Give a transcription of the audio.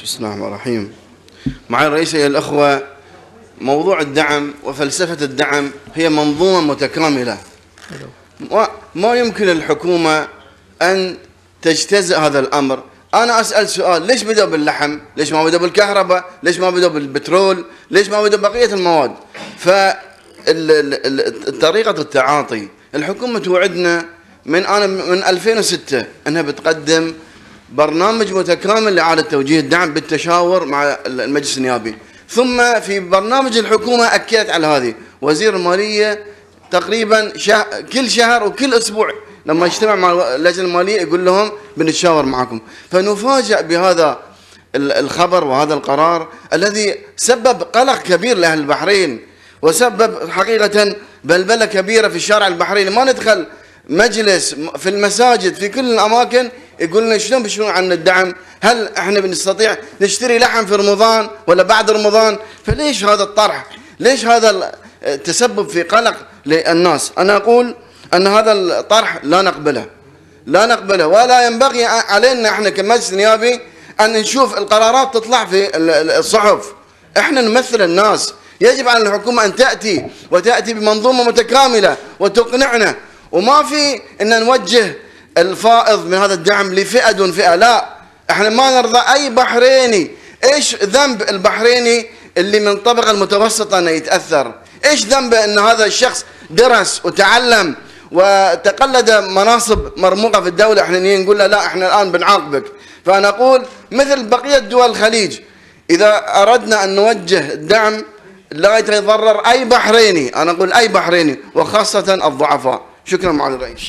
بسم الله الرحمن الرحيم. معالي الرئيس أيها الأخوة، موضوع الدعم وفلسفة الدعم هي منظومة متكاملة. ما يمكن الحكومة أن تجتزئ هذا الأمر. أنا أسأل سؤال: ليش بدأوا باللحم؟ ليش ما بدأوا بالكهرباء؟ ليش ما بدأوا بالبترول؟ ليش ما بدأوا بقية المواد؟ فطريقة التعاطي، الحكومة توعدنا من 2006 أنها بتقدم برنامج متكامل لإعادة توجيه الدعم بالتشاور مع المجلس النيابي، ثم في برنامج الحكومة أكدت على هذه. وزير المالية تقريبا كل شهر وكل أسبوع لما يجتمع مع اللجنة المالية يقول لهم بنتشاور معكم. فنفاجأ بهذا الخبر وهذا القرار الذي سبب قلق كبير لأهل البحرين، وسبب حقيقة بلبلة كبيرة في الشارع البحريني. ما ندخل مجلس في المساجد في كل الأماكن يقول لنا شلون بيشترون عن الدعم؟ هل احنا بنستطيع نشتري لحم في رمضان ولا بعد رمضان؟ فليش هذا الطرح؟ ليش هذا التسبب في قلق للناس؟ أنا أقول أن هذا الطرح لا نقبله ولا ينبغي علينا احنا كمجلس نيابي أن نشوف القرارات تطلع في الصحف. احنا نمثل الناس، يجب على الحكومة أن تأتي بمنظومة متكاملة وتقنعنا، وما في أن نوجه الفائض من هذا الدعم لفئة دون فئة. لا، احنا ما نرضى أي بحريني. ايش ذنب البحريني اللي من الطبقة المتوسطة أنه يتأثر؟ ايش ذنبه أن هذا الشخص درس وتعلم وتقلد مناصب مرموقة في الدولة، احنا نقول له لا احنا الآن بنعاقبك؟ فأنا أقول مثل بقية دول الخليج، إذا أردنا أن نوجه الدعم لا يتضرر أي بحريني، أنا أقول أي بحريني، وخاصة الضعفاء. شكرا معالي الرئيس.